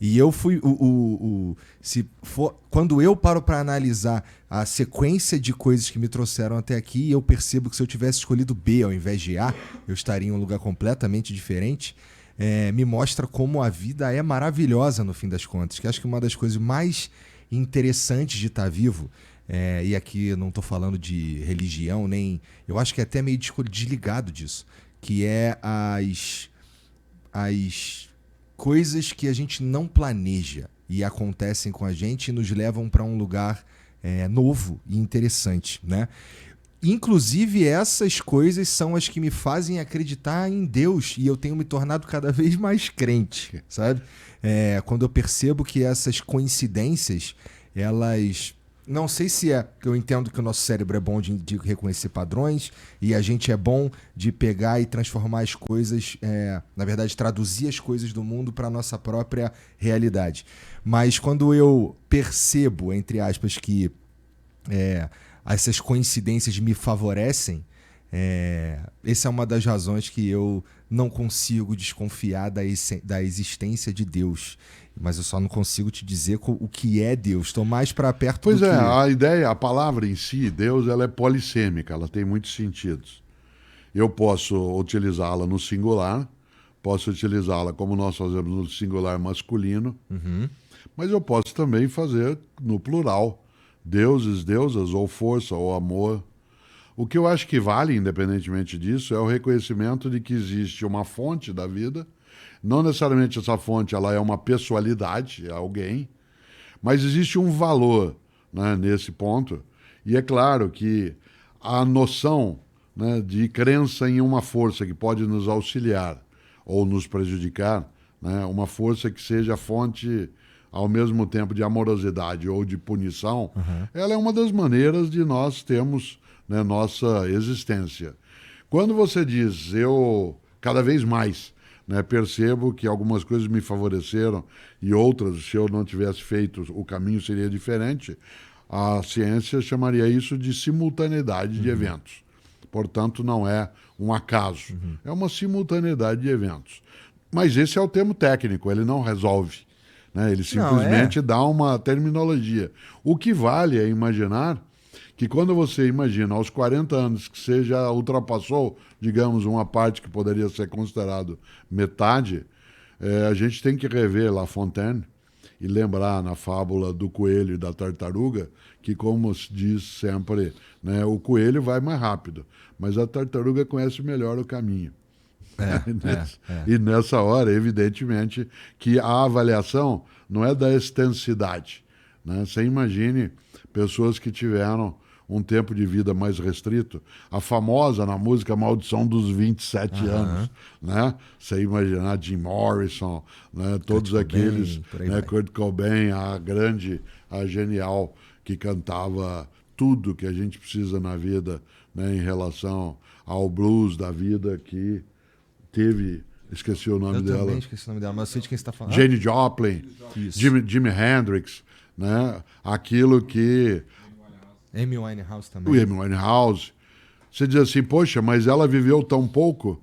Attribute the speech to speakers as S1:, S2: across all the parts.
S1: E eu fui se for, quando eu paro para analisar a sequência de coisas que me trouxeram até aqui, eu percebo que se eu tivesse escolhido B ao invés de A, eu estaria em um lugar completamente diferente. Me mostra como a vida é maravilhosa no fim das contas. Que acho que uma das coisas mais interessantes de estar vivo, e aqui eu não estou falando de religião, nem. Eu acho que é até meio desligado disso, que é as coisas que a gente não planeja e acontecem com a gente e nos levam para um lugar novo e interessante, né? Inclusive, essas coisas são as que me fazem acreditar em Deus e eu tenho me tornado cada vez mais crente, sabe? Quando eu percebo que essas coincidências, elas... Não sei se eu entendo que o nosso cérebro é bom de reconhecer padrões e a gente é bom de pegar e transformar as coisas, na verdade, traduzir as coisas do mundo para a nossa própria realidade. Mas quando eu percebo, entre aspas, que essas coincidências me favorecem, essa é uma das razões que eu não consigo desconfiar da existência de Deus. Mas eu só não consigo te dizer o que é Deus. Estou mais para perto
S2: Pois
S1: do que...
S2: a ideia, a palavra em si, Deus, ela é polissêmica, ela tem muitos sentidos. Eu posso utilizá-la no singular, posso utilizá-la como nós fazemos no singular masculino, mas eu posso também fazer no plural. Deuses, deusas, ou força, ou amor. O que eu acho que vale, independentemente disso, é o reconhecimento de que existe uma fonte da vida. Não necessariamente essa fonte ela é uma pessoalidade, é alguém, mas existe um valor, né, nesse ponto. E é claro que a noção, né, de crença em uma força que pode nos auxiliar ou nos prejudicar, né, uma força que seja fonte ao mesmo tempo de amorosidade ou de punição, ela é uma das maneiras de nós termos, né, nossa existência. Quando você diz, eu cada vez mais, né, percebo que algumas coisas me favoreceram e outras, se eu não tivesse feito, o caminho seria diferente, a ciência chamaria isso de simultaneidade de eventos. Portanto, não é um acaso, é uma simultaneidade de eventos. Mas esse é o termo técnico, ele não resolve, né? Ele simplesmente dá uma terminologia. O que vale é imaginar que quando você imagina aos 40 anos que você já ultrapassou, digamos, uma parte que poderia ser considerado metade, a gente tem que rever La Fontaine e lembrar na fábula do coelho e da tartaruga que, como se diz sempre, né, o coelho vai mais rápido, mas a tartaruga conhece melhor o caminho. E nessa hora, evidentemente, que a avaliação não é da extensidade, né? Você imagine pessoas que tiveram um tempo de vida mais restrito, a famosa na música Maldição dos 27 anos, né? Você imaginar Jim Morrison, né? Todos Kurt aqueles, Cobain, né? Kurt Cobain, a genial, que cantava tudo que a gente precisa na vida, né? Em relação ao blues da vida, que teve, esqueci o nome dela.
S1: Eu também esqueci o nome dela, mas eu sei de quem você está falando.
S2: Jane Joplin, Jimi Hendrix, né? Aquilo que...
S1: Amy Winehouse também.
S2: O Amy Winehouse. Você diz assim, poxa, mas ela viveu tão pouco.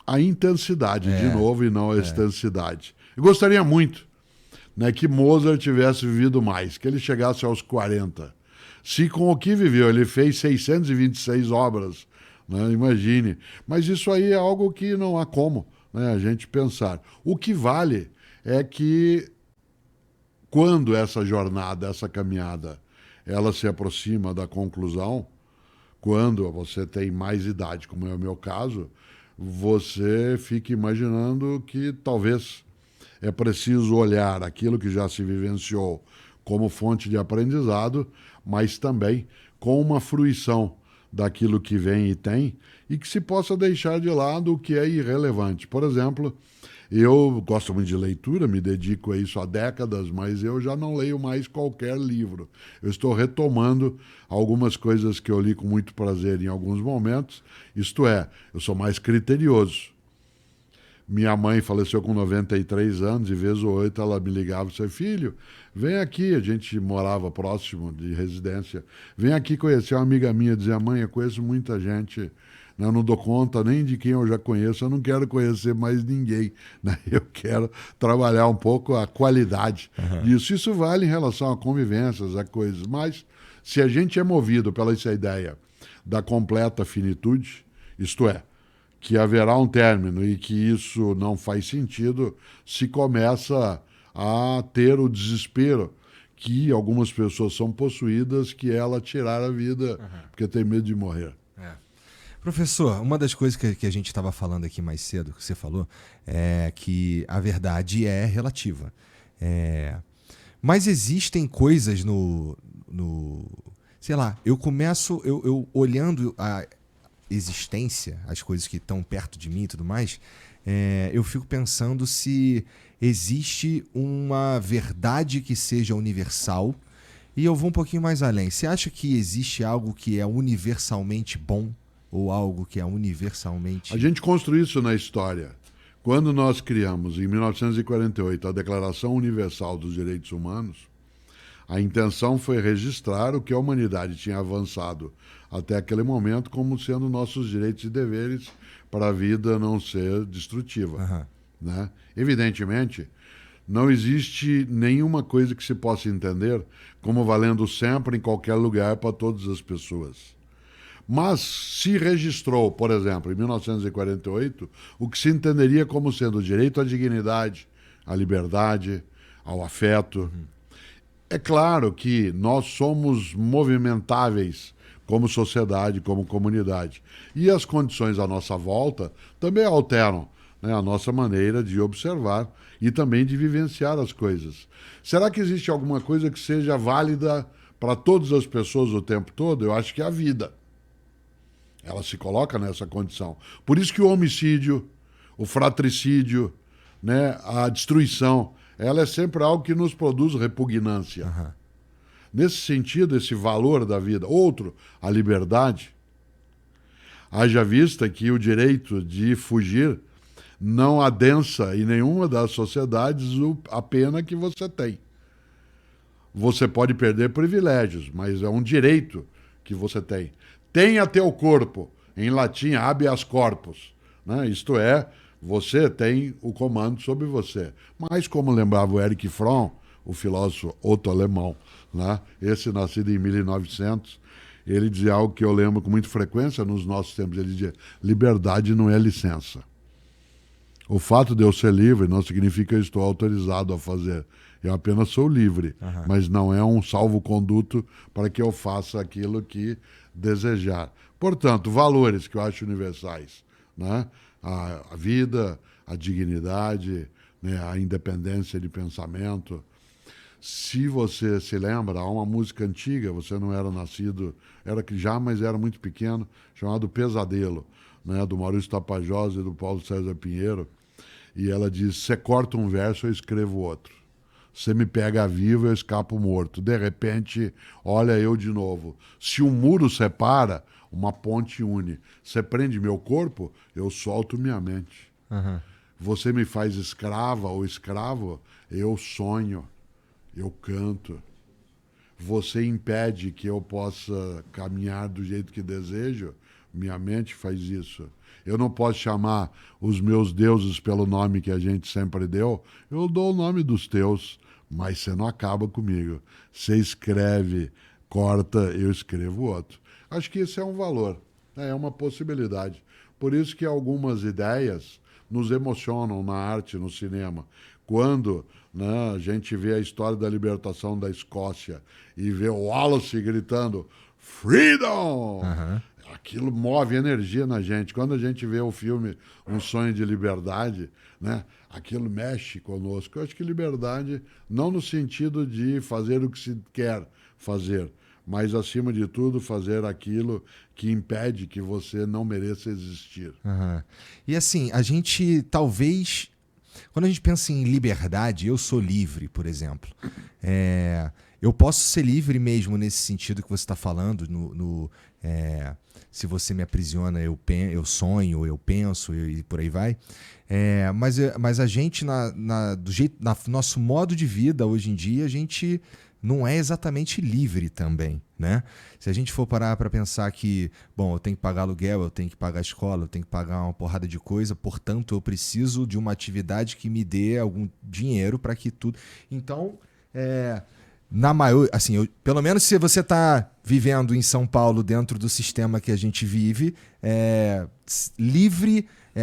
S2: A intensidade, de novo, e não a extensidade. Eu gostaria muito, né, que Mozart tivesse vivido mais, que ele chegasse aos 40. Se com o que viveu ele fez 626 obras, né, imagine. Mas isso aí é algo que não há como, né, a gente pensar. O que vale é que quando essa jornada, essa caminhada, ela se aproxima da conclusão, quando você tem mais idade, como é o meu caso, você fica imaginando que talvez é preciso olhar aquilo que já se vivenciou como fonte de aprendizado, mas também com uma fruição daquilo que vem e tem, e que se possa deixar de lado o que é irrelevante. Por exemplo, eu gosto muito de leitura, me dedico a isso há décadas, mas eu já não leio mais qualquer livro. Eu estou retomando algumas coisas que eu li com muito prazer em alguns momentos, isto é, eu sou mais criterioso. Minha mãe faleceu com 93 anos e vez ou outra ela me ligava e disse, filho, vem aqui, a gente morava próximo de residência, vem aqui conhecer uma amiga minha, dizia, mãe, eu conheço muita gente Eu não dou conta nem de quem eu já conheço, eu não quero conhecer mais ninguém. Né? Eu quero trabalhar um pouco a qualidade disso. Isso vale em relação a convivências, a coisas. Mas se a gente é movido pela essa ideia da completa finitude, isto é, que haverá um término e que isso não faz sentido, se começa a ter o desespero que algumas pessoas são possuídas, que é ela tirar a vida porque tem medo de morrer.
S1: Professor, uma das coisas que a gente estava falando aqui mais cedo, que você falou, é que a verdade é relativa. Mas existem coisas sei lá, eu olhando a existência, as coisas que estão perto de mim e tudo mais, eu fico pensando se existe uma verdade que seja universal. E eu vou um pouquinho mais além. Você acha que existe algo que é universalmente bom? Ou algo que é universalmente...
S2: A gente construiu isso na história. Quando nós criamos, em 1948, a Declaração Universal dos Direitos Humanos, a intenção foi registrar o que a humanidade tinha avançado até aquele momento como sendo nossos direitos e deveres para a vida não ser destrutiva. Né? Evidentemente, não existe nenhuma coisa que se possa entender como valendo sempre em qualquer lugar para todas as pessoas. Mas se registrou, por exemplo, em 1948, o que se entenderia como sendo o direito à dignidade, à liberdade, ao afeto. É claro que nós somos movimentáveis como sociedade, como comunidade. E as condições à nossa volta também alteram, né, a nossa maneira de observar e também de vivenciar as coisas. Será que existe alguma coisa que seja válida para todas as pessoas o tempo todo? Eu acho que é a vida. Ela se coloca nessa condição. Por isso que o homicídio, o fratricídio, né, a destruição, ela é sempre algo que nos produz repugnância. Nesse sentido, esse valor da vida. Outro, a liberdade. Haja vista que o direito de fugir não adensa em nenhuma das sociedades a pena que você tem. Você pode perder privilégios, mas é um direito que você tem. Tenha teu corpo, em latim, habeas corpus. Né? Isto é, você tem o comando sobre você. Mas, como lembrava o Erich Fromm, o filósofo outro-alemão, né? Esse nascido em 1900, ele dizia algo que eu lembro com muita frequência nos nossos tempos. Ele dizia, liberdade não é licença. O fato de eu ser livre não significa que eu estou autorizado a fazer. Eu apenas sou livre, mas não é um salvo-conduto para que eu faça aquilo que desejar. Portanto, valores que eu acho universais, né? A vida, a dignidade, né? A independência de pensamento. Se você se lembra, há uma música antiga, você não era nascido, era que já, mas era muito pequeno, chamado Pesadelo, né? Do Maurício Tapajós e do Paulo César Pinheiro. E ela diz, você corta um verso, eu escrevo outro. Você me pega vivo, eu escapo morto. De repente, olha eu de novo. Se um muro separa, uma ponte une. Você prende meu corpo, eu solto minha mente. Você me faz escrava ou escravo, eu sonho, eu canto. Você impede que eu possa caminhar do jeito que desejo, minha mente faz isso. Eu não posso chamar os meus deuses pelo nome que a gente sempre deu, eu dou o nome dos teus. Mas você não acaba comigo. Você escreve, corta, eu escrevo outro. Acho que esse é um valor, né? É uma possibilidade. Por isso que algumas ideias nos emocionam na arte, no cinema. Quando, né, a gente vê a história da libertação da Escócia e vê o Wallace gritando Freedom! Aquilo move energia na gente. Quando a gente vê o filme Um Sonho de Liberdade, né, aquilo mexe conosco. Eu acho que liberdade, não no sentido de fazer o que se quer fazer, mas, acima de tudo, fazer aquilo que impede que você não mereça existir.
S1: E assim, a gente talvez... Quando a gente pensa em liberdade, eu sou livre, por exemplo. Eu posso ser livre mesmo nesse sentido que você está falando, se você me aprisiona, eu sonho, eu penso e por aí vai. Mas a gente, no nosso modo de vida hoje em dia, a gente não é exatamente livre também, né? Se a gente for parar para pensar que, bom, eu tenho que pagar aluguel, eu tenho que pagar escola, eu tenho que pagar uma porrada de coisa, portanto, eu preciso de uma atividade que me dê algum dinheiro para que tudo... Então, na maior, assim, pelo menos se você está vivendo em São Paulo dentro do sistema que a gente vive,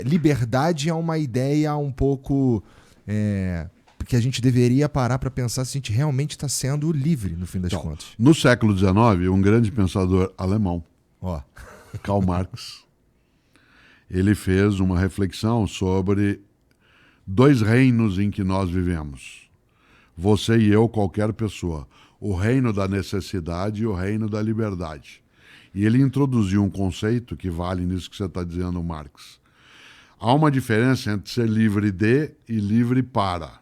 S1: liberdade é uma ideia um pouco... que a gente deveria parar para pensar se a gente realmente está sendo livre, no fim das contas.
S2: No século XIX, um grande pensador alemão, Karl Marx, ele fez uma reflexão sobre 2 reinos em que nós vivemos. Você e eu, qualquer pessoa. O reino da necessidade e o reino da liberdade. E ele introduziu um conceito que vale nisso que você está dizendo, Marx. Há uma diferença entre ser livre de e livre para.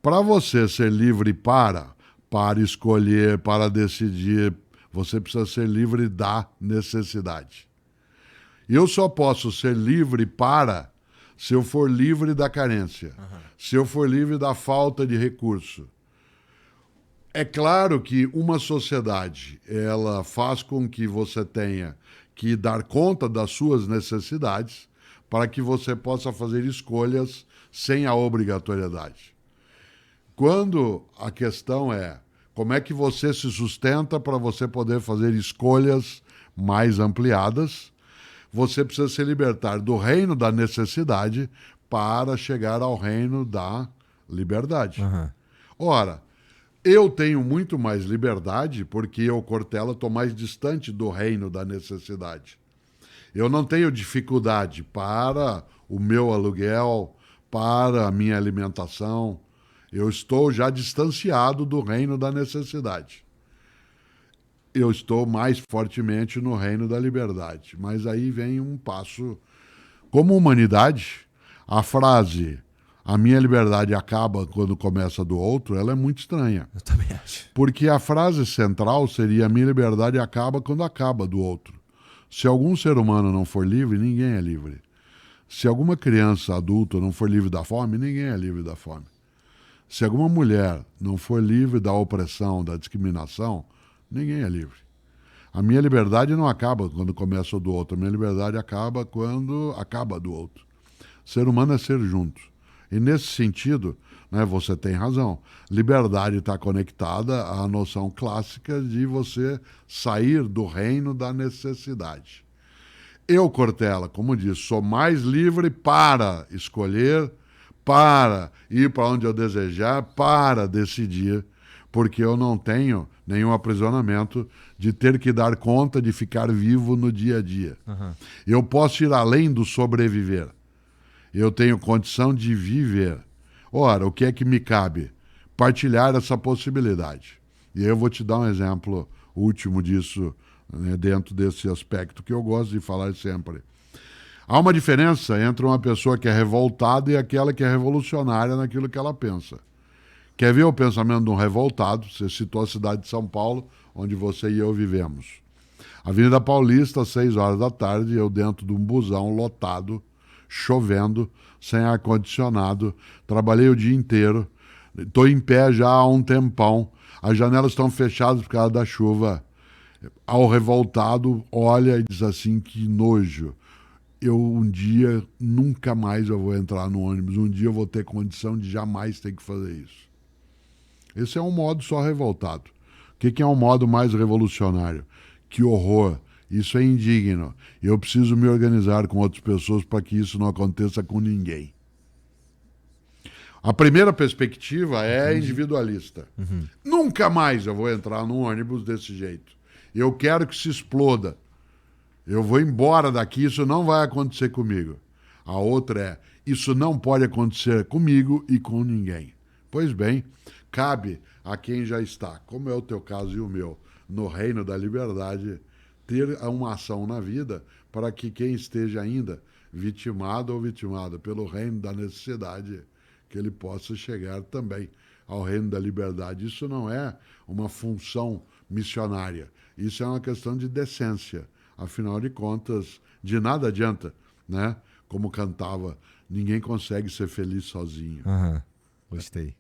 S2: Para você ser livre para escolher, para decidir, você precisa ser livre da necessidade. Eu só posso ser livre para se eu for livre da carência, se eu for livre da falta de recurso. É claro que uma sociedade, ela faz com que você tenha que dar conta das suas necessidades para que você possa fazer escolhas sem a obrigatoriedade. Quando a questão é como é que você se sustenta para você poder fazer escolhas mais ampliadas, você precisa se libertar do reino da necessidade para chegar ao reino da liberdade. Ora, eu tenho muito mais liberdade porque eu, Cortella, estou mais distante do reino da necessidade. Eu não tenho dificuldade para o meu aluguel, para a minha alimentação. Eu estou já distanciado do reino da necessidade. Eu estou mais fortemente no reino da liberdade. Mas aí vem um passo. Como humanidade, a frase "a minha liberdade acaba quando começa a do outro", ela é muito estranha.
S1: Eu também acho.
S2: Porque a frase central seria "a minha liberdade acaba quando acaba a do outro". Se algum ser humano não for livre, ninguém é livre. Se alguma criança adulta não for livre da fome, ninguém é livre da fome. Se alguma mulher não for livre da opressão, da discriminação, ninguém é livre. A minha liberdade não acaba quando começa o do outro. A minha liberdade acaba quando acaba a do outro. Ser humano é ser junto. E nesse sentido, né, você tem razão. Liberdade está conectada à noção clássica de você sair do reino da necessidade. Eu, Cortella, como disse, sou mais livre para escolher, para ir para onde eu desejar, para decidir, porque eu não tenho nenhum aprisionamento de ter que dar conta de ficar vivo no dia a dia. Eu posso ir além do sobreviver. Eu tenho condição de viver. Ora, o que é que me cabe? Partilhar essa possibilidade. E eu vou te dar um exemplo último disso, né, dentro desse aspecto que eu gosto de falar sempre. Há uma diferença entre uma pessoa que é revoltada e aquela que é revolucionária naquilo que ela pensa. Quer ver o pensamento de um revoltado? Você citou a cidade de São Paulo, onde você e eu vivemos. Avenida Paulista, 6 horas da tarde, eu dentro de um busão lotado, chovendo, sem ar-condicionado, trabalhei o dia inteiro, estou em pé já há um tempão, as janelas estão fechadas por causa da chuva. Ao revoltado, olha e diz assim, que nojo. Um dia, nunca mais eu vou entrar no ônibus, um dia eu vou ter condição de jamais ter que fazer isso. Esse é um modo só revoltado. O que é um modo mais revolucionário? Que horror! Isso é indigno. Eu preciso me organizar com outras pessoas para que isso não aconteça com ninguém. A primeira perspectiva é individualista. Nunca mais eu vou entrar num ônibus desse jeito. Eu quero que se exploda. Eu vou embora daqui, isso não vai acontecer comigo. A outra é, isso não pode acontecer comigo e com ninguém. Pois bem, cabe a quem já está, como é o teu caso e o meu, no reino da liberdade, ter uma ação na vida para que quem esteja ainda vitimado ou vitimada pelo reino da necessidade, que ele possa chegar também ao reino da liberdade. Isso não é uma função missionária, isso é uma questão de decência. Afinal de contas, de nada adianta, né? Como cantava, ninguém consegue ser feliz sozinho.
S1: Gostei.